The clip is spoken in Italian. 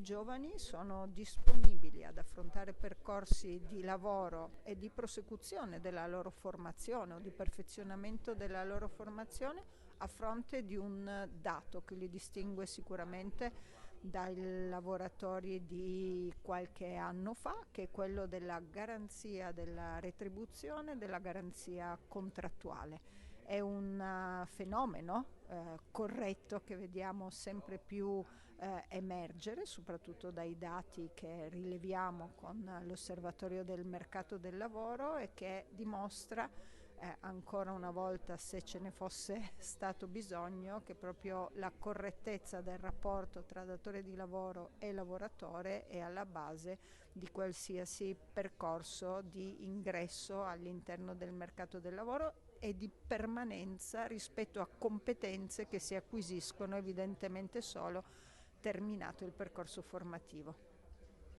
giovani sono disponibili ad affrontare percorsi di lavoro e di prosecuzione della loro formazione o di perfezionamento della loro formazione a fronte di un dato che li distingue sicuramente dai lavoratori di qualche anno fa, che è quello della garanzia della retribuzione, della garanzia contrattuale. È un fenomeno corretto che vediamo sempre più emergere, soprattutto dai dati che rileviamo con l'Osservatorio del mercato del lavoro e che dimostra ancora una volta, se ce ne fosse stato bisogno, che proprio la correttezza del rapporto tra datore di lavoro e lavoratore è alla base di qualsiasi percorso di ingresso all'interno del mercato del lavoro e di permanenza rispetto a competenze che si acquisiscono evidentemente solo terminato il percorso formativo.